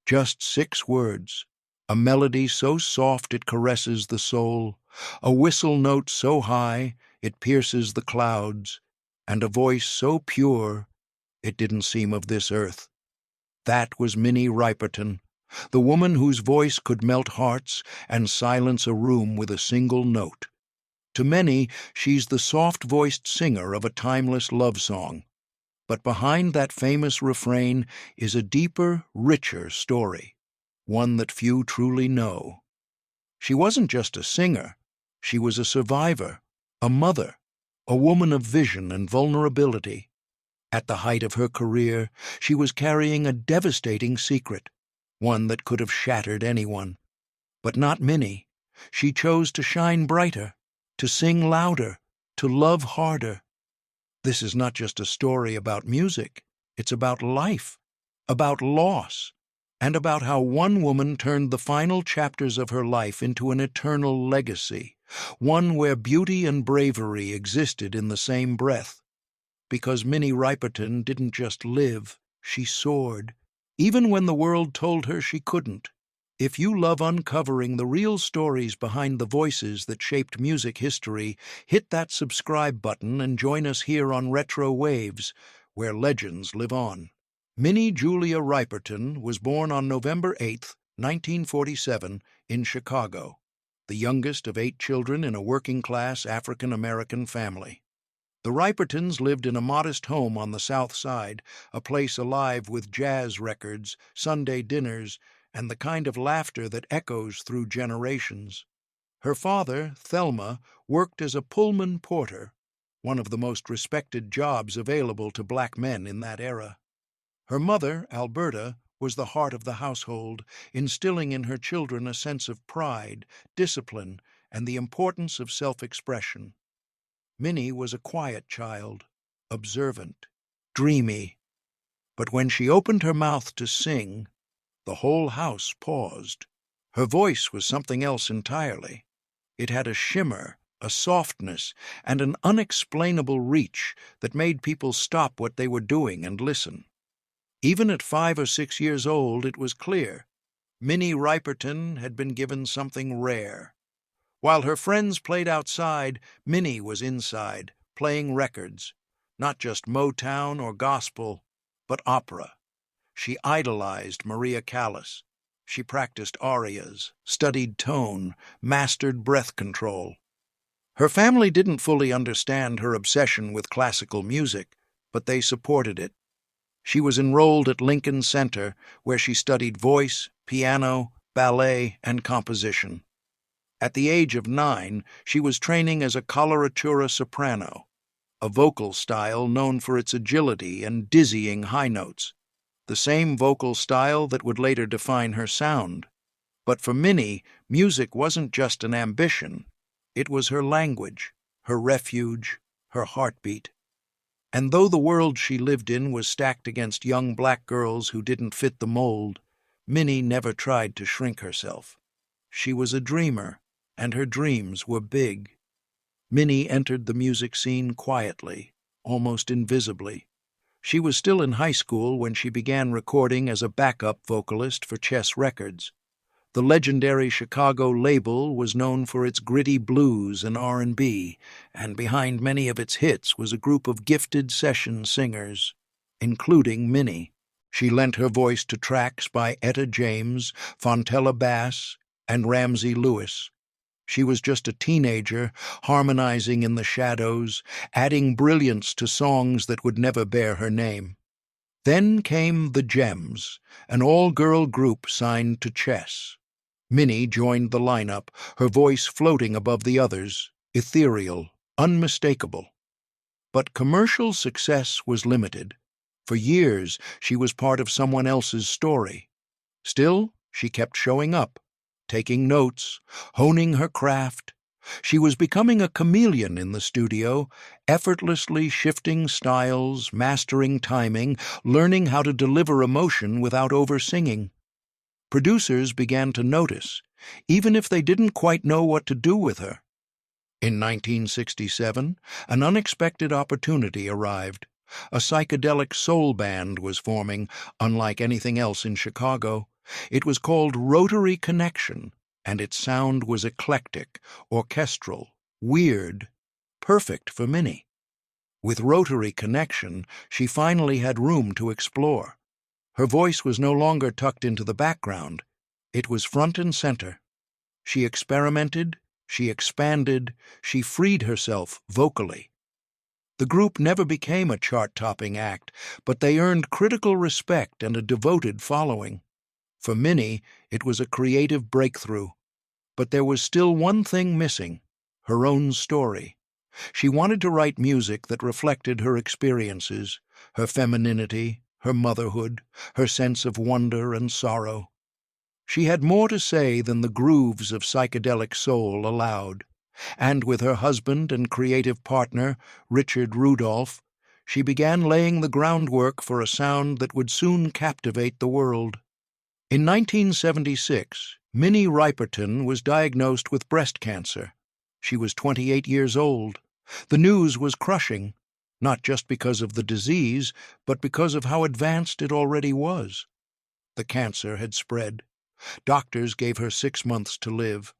Just 6 words, a melody so soft it caresses the soul, a whistle note so high it pierces the clouds, and a voice so pure it didn't seem of this earth. That was Minnie Riperton, the woman whose voice could melt hearts and silence a room with a single note. To many, she's the soft-voiced singer of a timeless love song. But behind that famous refrain is a deeper, richer story, one that few truly know. She wasn't just a singer, she was a survivor, a mother, a woman of vision and vulnerability. At the height of her career, she was carrying a devastating secret, one that could have shattered anyone. But not Minnie. She chose to shine brighter, to sing louder, to love harder. This is not just a story about music. It's about life, about loss, and about how one woman turned the final chapters of her life into an eternal legacy, one where beauty and bravery existed in the same breath. Because Minnie Riperton didn't just live, she soared, even when the world told her she couldn't. If you love uncovering the real stories behind the voices that shaped music history, hit that subscribe button and join us here on Retro Waves, where legends live on. Minnie Julia Riperton was born on November 8, 1947, in Chicago, the youngest of 8 children in a working-class African-American family. The Ripertons lived in a modest home on the South Side, a place alive with jazz records, Sunday dinners, and the kind of laughter that echoes through generations. Her father, Thelma, worked as a Pullman porter, one of the most respected jobs available to black men in that era. Her mother, Alberta, was the heart of the household, instilling in her children a sense of pride, discipline, and the importance of self-expression. Minnie was a quiet child, observant, dreamy, but when she opened her mouth to sing, the whole house paused. Her voice was something else entirely. It had a shimmer, a softness, and an unexplainable reach that made people stop what they were doing and listen. Even at 5 or 6 years old, it was clear Minnie Riperton had been given something rare. While her friends played outside, Minnie was inside, playing records, not just Motown or gospel, but opera. She idolized Maria Callas. She practiced arias, studied tone, mastered breath control. Her family didn't fully understand her obsession with classical music, but they supported it. She was enrolled at Lincoln Center, where she studied voice, piano, ballet, and composition. At the age of 9, she was training as a coloratura soprano, a vocal style known for its agility and dizzying high notes, the same vocal style that would later define her sound. But for Minnie, music wasn't just an ambition. It was her language, her refuge, her heartbeat. And though the world she lived in was stacked against young black girls who didn't fit the mold, Minnie never tried to shrink herself. She was a dreamer, and her dreams were big. Minnie entered the music scene quietly, almost invisibly. She was still in high school when she began recording as a backup vocalist for Chess Records. The legendary Chicago label was known for its gritty blues and R&B, and behind many of its hits was a group of gifted session singers, including Minnie. She lent her voice to tracks by Etta James, Fontella Bass, and Ramsey Lewis. She was just a teenager, harmonizing in the shadows, adding brilliance to songs that would never bear her name. Then came the Gems, an all-girl group signed to Chess. Minnie joined the lineup, her voice floating above the others, ethereal, unmistakable. But commercial success was limited. For years, she was part of someone else's story. Still, she kept showing up, taking notes, honing her craft. She was becoming a chameleon in the studio, effortlessly shifting styles, mastering timing, learning how to deliver emotion without over-singing. Producers began to notice, even if they didn't quite know what to do with her. In 1967, an unexpected opportunity arrived. A psychedelic soul band was forming, unlike anything else in Chicago. It was called Rotary Connection, and its sound was eclectic, orchestral, weird, perfect for Minnie. With Rotary Connection, she finally had room to explore. Her voice was no longer tucked into the background. It was front and center. She experimented, she expanded, she freed herself vocally. The group never became a chart-topping act, but they earned critical respect and a devoted following. For Minnie, it was a creative breakthrough. But there was still one thing missing: her own story. She wanted to write music that reflected her experiences, her femininity, her motherhood, her sense of wonder and sorrow. She had more to say than the grooves of psychedelic soul allowed, and with her husband and creative partner, Richard Rudolph, she began laying the groundwork for a sound that would soon captivate the world. In 1976, Minnie Riperton was diagnosed with breast cancer. She was 28 years old. The news was crushing, not just because of the disease, but because of how advanced it already was. The cancer had spread. Doctors gave her 6 months to live.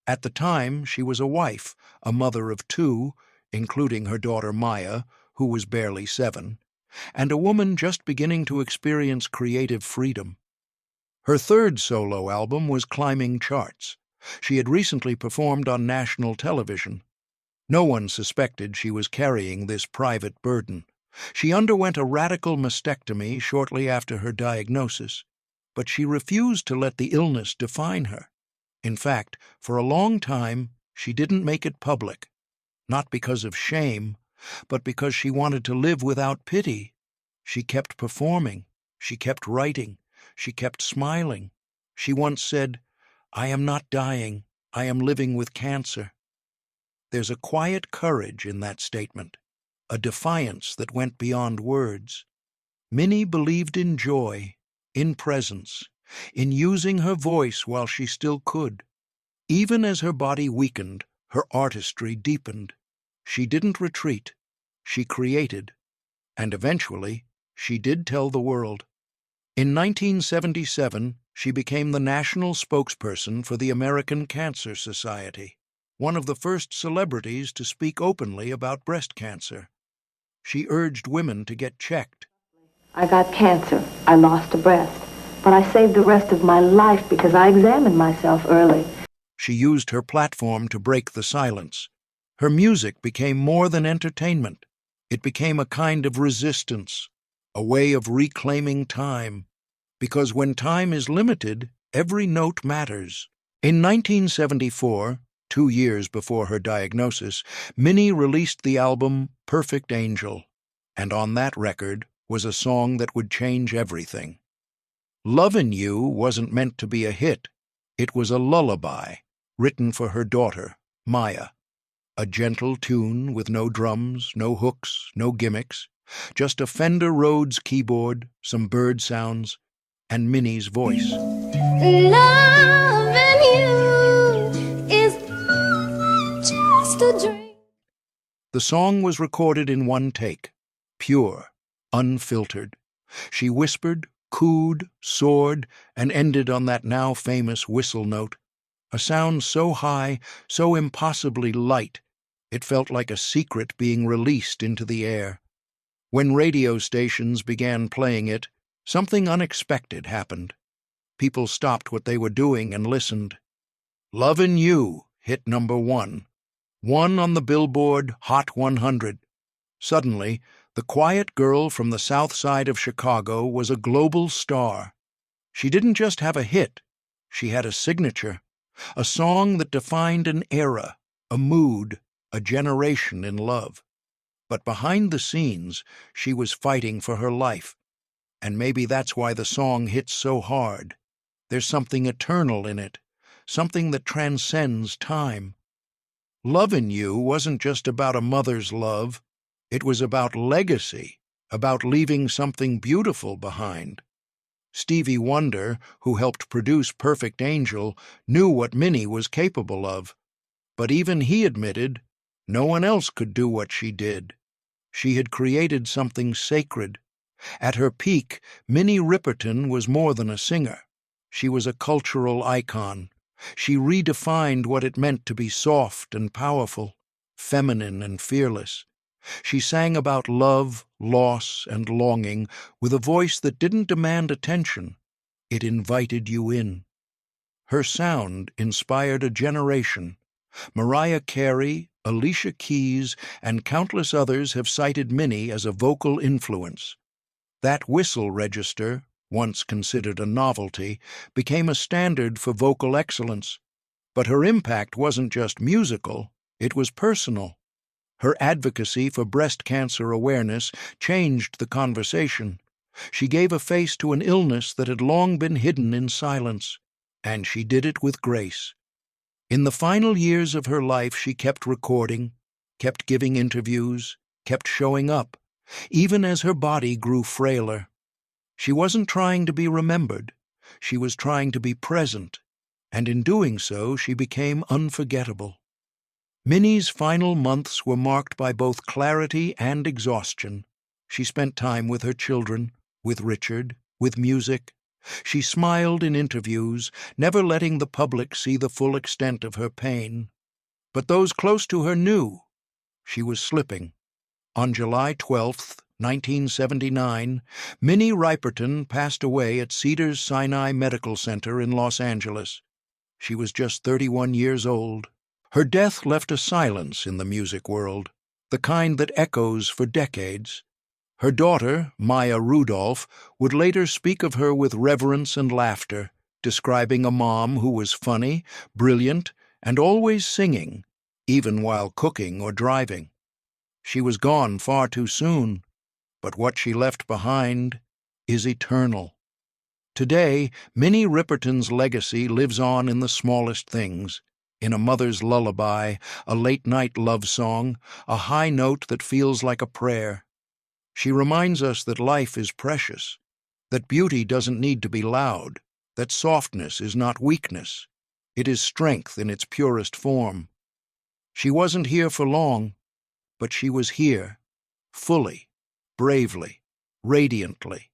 At the time, she was a wife, a mother of 2, including her daughter Maya, who was barely 7, and a woman just beginning to experience creative freedom. Her third solo album was climbing charts. She had recently performed on national television. No one suspected she was carrying this private burden. She underwent a radical mastectomy shortly after her diagnosis, but she refused to let the illness define her. In fact, for a long time, she didn't make it public, not because of shame, but because she wanted to live without pity. She kept performing, she kept writing, she kept smiling. She once said, "I am not dying, I am living with cancer." There's a quiet courage in that statement, a defiance that went beyond words. Minnie believed in joy, in presence, in using her voice while she still could. Even as her body weakened, her artistry deepened. She didn't retreat. She created. And eventually, she did tell the world. In 1977, she became the national spokesperson for the American Cancer Society, one of the first celebrities to speak openly about breast cancer. She urged women to get checked. I got cancer. I lost a breast. But I saved the rest of my life because I examined myself early. She used her platform to break the silence. Her music became more than entertainment. It became a kind of resistance, a way of reclaiming time. Because when time is limited, every note matters. In 1974, 2 years before her diagnosis, Minnie released the album Perfect Angel, and on that record was a song that would change everything. Lovin You wasn't meant to be a hit. It was a lullaby, written for her daughter, Maya. A gentle tune with no drums, no hooks, no gimmicks, just a Fender Rhodes keyboard, some bird sounds, and Minnie's voice. Loving you is just a dream. The song was recorded in one take, pure, unfiltered. She whispered, cooed, soared, and ended on that now famous whistle note, a sound so high, so impossibly light, it felt like a secret being released into the air. When radio stations began playing it, something unexpected happened. People stopped what they were doing and listened. Lovin' You hit #1, one on the Billboard Hot 100. Suddenly, the quiet girl from the south side of Chicago was a global star. She didn't just have a hit, she had a signature, a song that defined an era, a mood, a generation in love. But behind the scenes, she was fighting for her life. And maybe that's why the song hits so hard. There's something eternal in it, something that transcends time. Lovin' You wasn't just about a mother's love. It was about legacy, about leaving something beautiful behind. Stevie Wonder, who helped produce Perfect Angel, knew what Minnie was capable of. But even he admitted, no one else could do what she did. She had created something sacred. At her peak, Minnie Riperton was more than a singer. She was a cultural icon. She redefined what it meant to be soft and powerful, feminine and fearless. She sang about love, loss, and longing with a voice that didn't demand attention. It invited you in. Her sound inspired a generation. Mariah Carey, Alicia Keys, and countless others have cited Minnie as a vocal influence. That whistle register, once considered a novelty, became a standard for vocal excellence. But her impact wasn't just musical, it was personal. Her advocacy for breast cancer awareness changed the conversation. She gave a face to an illness that had long been hidden in silence, and she did it with grace. In the final years of her life, she kept recording, kept giving interviews, kept showing up, even as her body grew frailer. She wasn't trying to be remembered, she was trying to be present, and in doing so, she became unforgettable. Minnie's final months were marked by both clarity and exhaustion. She spent time with her children, with Richard, with music. She smiled in interviews, never letting the public see the full extent of her pain. But those close to her knew she was slipping. On July 12, 1979, Minnie Riperton passed away at Cedars-Sinai Medical Center in Los Angeles. She was just 31 years old. Her death left a silence in the music world, the kind that echoes for decades. Her daughter, Maya Rudolph, would later speak of her with reverence and laughter, describing a mom who was funny, brilliant, and always singing, even while cooking or driving. She was gone far too soon, but what she left behind is eternal. Today, Minnie Riperton's legacy lives on in the smallest things, in a mother's lullaby, a late-night love song, a high note that feels like a prayer. She reminds us that life is precious, that beauty doesn't need to be loud, that softness is not weakness. It is strength in its purest form. She wasn't here for long, but she was here, fully, bravely, radiantly.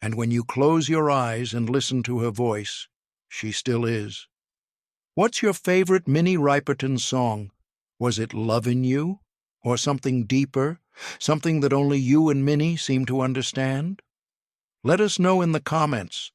And when you close your eyes and listen to her voice, she still is. What's your favorite Minnie Riperton song? Was it Lovin You? Or something deeper, something that only you and Minnie seem to understand? Let us know in the comments.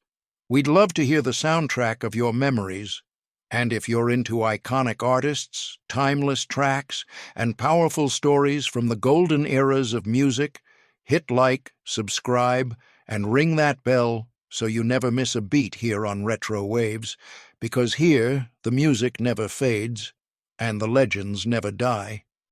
We'd love to hear the soundtrack of your memories. And if you're into iconic artists, timeless tracks, and powerful stories from the golden eras of music, hit like, subscribe, and ring that bell so you never miss a beat here on Retro Waves, because here the music never fades and the legends never die.